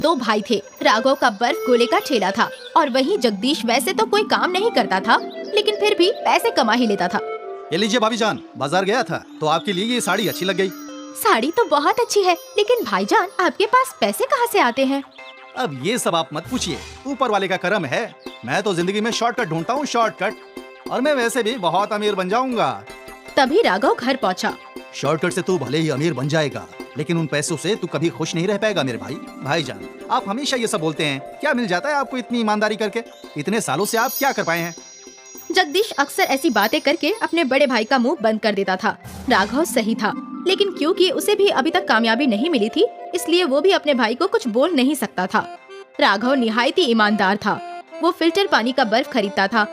दो भाई थे। राघव का बर्फ गोले का ठेला था और वहीं जगदीश वैसे तो कोई काम नहीं करता था, लेकिन फिर भी पैसे कमा ही लेता था। ये लीजिए भाभी जान, बाजार गया था तो आपके लिए ये साड़ी अच्छी लग गई। साड़ी तो बहुत अच्छी है, लेकिन भाईजान आपके पास पैसे कहाँ से आते हैं? अब ये सब आप मत पूछिए, ऊपर वाले का करम है। मैं तो जिंदगी में शॉर्टकट ढूंढता हूँ, शॉर्टकट, और मैं वैसे भी बहुत अमीर बन जाऊंगा। तभी राघव घर पहुँचा। शॉर्टकट से तू भले ही अमीर बन जाएगा, लेकिन उन पैसों से तू कभी खुश नहीं रह पाएगा मेरे भाई। भाईजान, आप हमेशा ये सब बोलते हैं, क्या मिल जाता है आपको इतनी ईमानदारी करके? इतने सालों से आप क्या कर पाए हैं? जगदीश अक्सर ऐसी बातें करके अपने बड़े भाई का मुंह बंद कर देता था। राघव सही था, लेकिन क्योंकि उसे भी अभी तक कामयाबी नहीं मिली थी, इसलिए वो भी अपने भाई को कुछ बोल नहीं सकता था। राघव निहायत ही ईमानदार था। वो फिल्टर पानी का बर्फ खरीदता था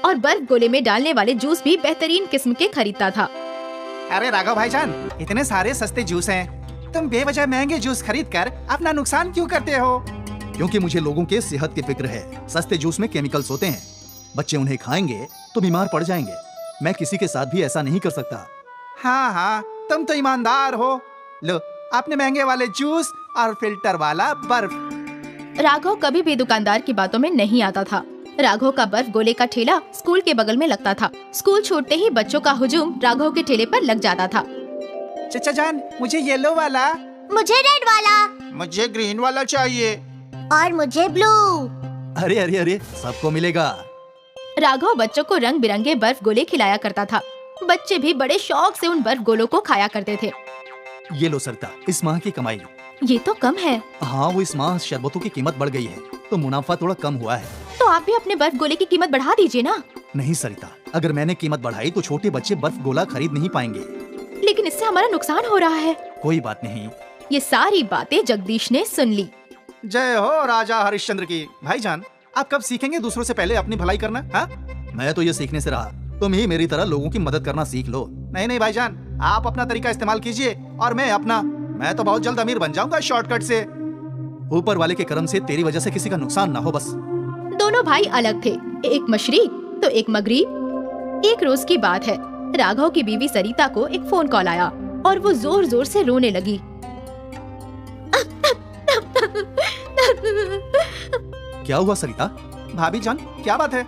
और बर्फ गोले में डालने वाले जूस भी बेहतरीन किस्म के खरीदता था। अरे राघव भाईजान, इतने सारे सस्ते जूस हैं, तुम बेवजह महंगे जूस खरीद कर अपना नुकसान क्यों करते हो? क्योंकि मुझे लोगों के सेहत की फिक्र है। सस्ते जूस में केमिकल्स होते हैं, बच्चे उन्हें खाएंगे तो बीमार पड़ जाएंगे। मैं किसी के साथ भी ऐसा नहीं कर सकता। हाँ हाँ, तुम तो ईमानदार हो। लो, आपने महंगे वाले जूस और फिल्टर वाला बर्फ। राघव कभी भी दुकानदार की बातों में नहीं आता था। राघव का बर्फ गोले का ठेला स्कूल के बगल में लगता था। स्कूल छूटते ही बच्चों का हुजूम राघव के ठेले पर लग जाता था। चचा जान, मुझे येलो वाला, मुझे रेड वाला, मुझे ग्रीन वाला चाहिए, और मुझे ब्लू। अरे अरे अरे, सबको मिलेगा। राघव बच्चों को रंग बिरंगे बर्फ गोले खिलाया करता था। बच्चे भी बड़े शौक से उन बर्फ गोलों को खाया करते थे। ये लो सरिता, इस माह की कमाई। ये तो कम है। हाँ, वो इस माह शरबतों की कीमत बढ़ गई है तो मुनाफा थोड़ा कम हुआ है। तो आप भी अपने बर्फ गोले की कीमत बढ़ा दीजिए ना। नहीं सरिता, अगर मैंने कीमत बढ़ाई तो छोटे बच्चे बर्फ गोला खरीद नहीं पाएंगे। लेकिन इससे हमारा नुकसान हो रहा है। कोई बात नहीं। ये सारी बातें जगदीश ने सुन ली। जय हो राजा हरिश्चंद्र की। भाईजान, आप कब सीखेंगे दूसरों से पहले अपनी भलाई करना? हाँ, मैं तो ये सीखने से रहा, तुम ही मेरी तरह लोगों की मदद करना सीख लो। नहीं नहीं भाईजान, आप अपना तरीका इस्तेमाल कीजिए और मैं अपना। मैं तो बहुत जल्द अमीर बन जाऊंगा शॉर्टकट से। ऊपर वाले के करम से तेरी वजह से किसी का नुकसान ना हो बस। दोनों भाई अलग थे, एक मशरिक तो एक मगरिब। एक रोज की बात है, राघव की बीवी सरिता को एक फोन कॉल आया और वो जोर जोर से रोने लगी। क्या हुआ सरिता? भाभी जान, क्या बात है?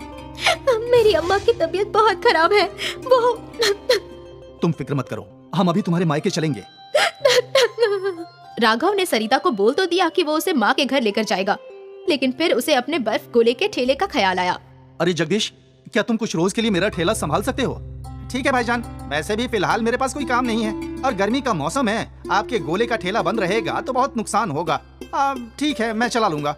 मेरी अम्मा की तबीयत बहुत खराब है। वो तुम फिक्र मत करो, हम अभी तुम्हारे मायके चलेंगे। राघव ने सरिता को बोल तो दिया कि वो उसे माँ के घर लेकर जाएगा, लेकिन फिर उसे अपने बर्फ गोले के ठेले का ख्याल आया। अरे जगदीश, क्या तुम कुछ रोज के लिए मेरा ठेला संभाल सकते हो? ठीक है भाईजान, वैसे भी फिलहाल मेरे पास कोई काम नहीं है और गर्मी का मौसम है। आपके गोले का ठेला बंद रहेगा तो बहुत नुकसान होगा। ठीक है, मैं चला लूंगा।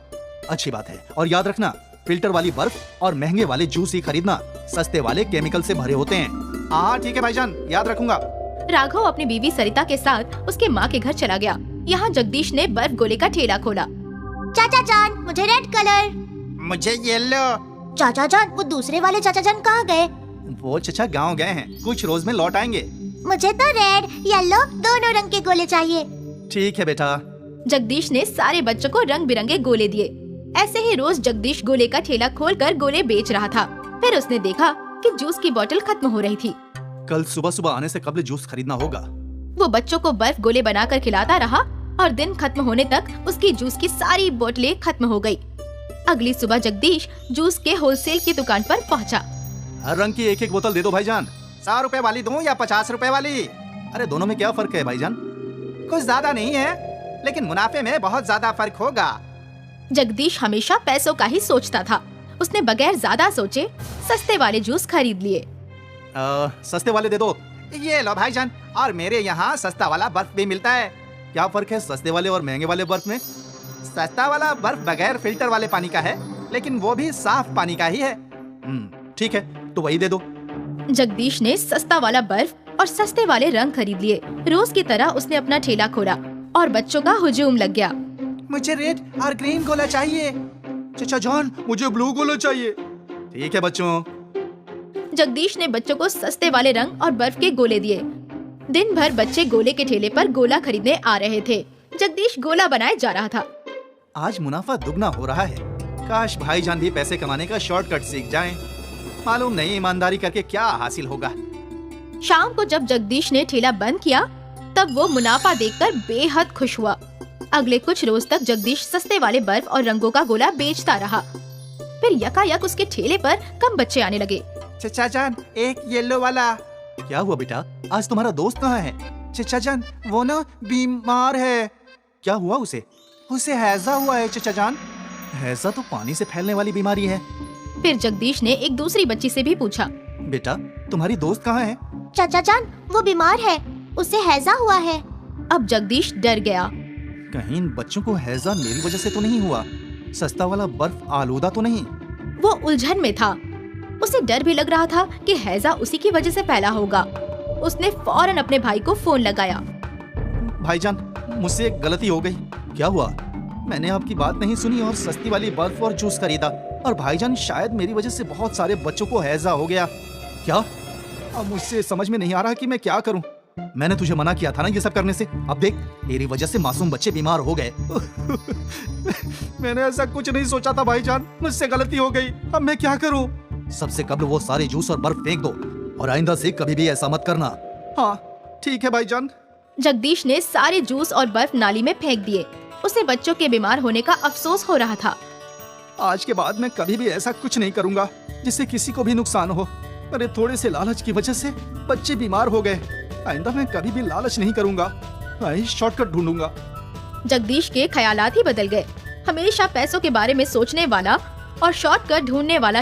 अच्छी बात है, और याद रखना, फिल्टर वाली बर्फ और महंगे वाले जूस ही खरीदना, सस्ते वाले केमिकल से भरे होते हैं। हाँ ठीक है भाईजान, याद रखूंगा। राघव अपनी बीवी सरिता के साथ उसके माँ के घर चला गया। यहाँ जगदीश ने बर्फ गोले का ठेला खोला। चाचा जान, मुझे रेड कलर। मुझे येलो। चाचा जान, वो दूसरे वाले चाचा जान कहाँ गए? वो चचा गांव गए हैं, कुछ रोज में लौट आएंगे। मुझे तो रेड येलो दोनों रंग के गोले चाहिए। ठीक है बेटा। जगदीश ने सारे बच्चों को रंग बिरंगे गोले दिए। ऐसे ही रोज जगदीश गोले का ठेला खोलकर गोले बेच रहा था। फिर उसने देखा कि जूस की बोतल खत्म हो रही थी। कल सुबह सुबह आने से कबल जूस खरीदना होगा। वो बच्चों को बर्फ गोले बनाकर खिलाता रहा और दिन खत्म होने तक उसकी जूस की सारी बोतलें खत्म हो गई। अगली सुबह जगदीश जूस के होलसेल की दुकान पर पहुंचा। हर रंग की एक एक बोतल दे दो भाईजान। 100 रुपए वाली दूं या 50 रुपए वाली? अरे दोनों में क्या फर्क है भाईजान? कुछ ज्यादा नहीं है, लेकिन मुनाफे में बहुत ज्यादा फर्क होगा। जगदीश हमेशा पैसों का ही सोचता था। उसने बगैर ज्यादा सोचे सस्ते वाले जूस खरीद लिए। सस्ते वाले दे दो। ये लो भाईजान, और मेरे यहाँ सस्ता वाला बर्फ भी मिलता है। क्या फर्क है सस्ते वाले और महंगे वाले बर्फ में? सस्ता वाला बर्फ बगैर फिल्टर वाले पानी का है, लेकिन वो भी साफ पानी का ही है। ठीक है, तो वही दे दो। जगदीश ने सस्ता वाला बर्फ और सस्ते वाले रंग खरीद लिए। रोज की तरह उसने अपना ठेला खोला और बच्चों का हुजूम लग गया। मुझे रेड और ग्रीन गोला चाहिए। चाचा जान, मुझे ब्लू गोला चाहिए। ठीक है बच्चों। जगदीश ने बच्चों को सस्ते वाले रंग और बर्फ के गोले दिए। दिन भर बच्चे गोले के ठेले पर गोला खरीदने आ रहे थे। जगदीश गोला बनाए जा रहा था। आज मुनाफा दुगना हो रहा है। काश भाईजान भी पैसे कमाने का शॉर्टकट सीख जाएं। मालूम नहीं ईमानदारी करके क्या हासिल होगा। शाम को जब जगदीश ने ठेला बंद किया, तब वो मुनाफा देखकर बेहद खुश हुआ। अगले कुछ रोज तक जगदीश सस्ते वाले बर्फ और रंगों का गोला बेचता रहा। फिर यकायक उसके ठेले पर कम बच्चे आने लगे। चचा जान, एक येलो वाला। क्या हुआ बेटा, आज तुम्हारा दोस्त कहाँ है? चचा जान, वो ना बीमार है। क्या हुआ उसे? उसे हैजा हुआ है चचा जान। हैजा तो पानी से फैलने वाली बीमारी है। फिर जगदीश ने एक दूसरी बच्ची से भी पूछा। बेटा, तुम्हारी दोस्त कहाँ है? चाचा जान, वो बीमार है, उसे हैजा हुआ है। अब जगदीश डर गया। कहीं इन बच्चों को हैजा मेरी वजह से तो नहीं हुआ? सस्ता वाला बर्फ आलूदा तो नहीं? वो उलझन में था। उसे डर भी लग रहा था कि हैजा उसी की वजह से फैला होगा। उसने फौरन अपने भाई को फोन लगाया। भाईजान, मुझसे एक गलती हो गई। क्या हुआ? मैंने आपकी बात नहीं सुनी और सस्ती वाली बर्फ और जूस खरीदा, और भाईजान शायद मेरी वजह से बहुत सारे बच्चों को हैजा हो गया। क्या? अब मुझसे समझ में नहीं आ रहा कि मैं क्या करूं। मैंने तुझे मना किया था ना ये सब करने से। अब देख, तेरी वजह से मासूम बच्चे बीमार हो गए। मैंने ऐसा कुछ नहीं सोचा था भाईजान, मुझसे गलती हो गई। अब मैं क्या करूं? सबसे कब्ल वो सारे जूस और बर्फ फेंक दो, और आइंदा से कभी भी ऐसा मत करना। हाँ ठीक है भाईजान। जगदीश ने सारे जूस और बर्फ नाली में फेंक दिए। उसे बच्चों के बीमार होने का अफसोस हो रहा था। आज के बाद मैं कभी भी ऐसा कुछ नहीं करूंगा जिससे किसी को भी नुकसान हो। अरे थोड़े से लालच की वजह से बच्चे बीमार हो गए। आइंदा मैं कभी भी लालच नहीं करूंगा, मैं ही शॉर्टकट ढूंढूंगा। जगदीश के ख्यालात ही बदल गए। हमेशा पैसों के बारे में सोचने वाला और शॉर्टकट ढूंढने वाला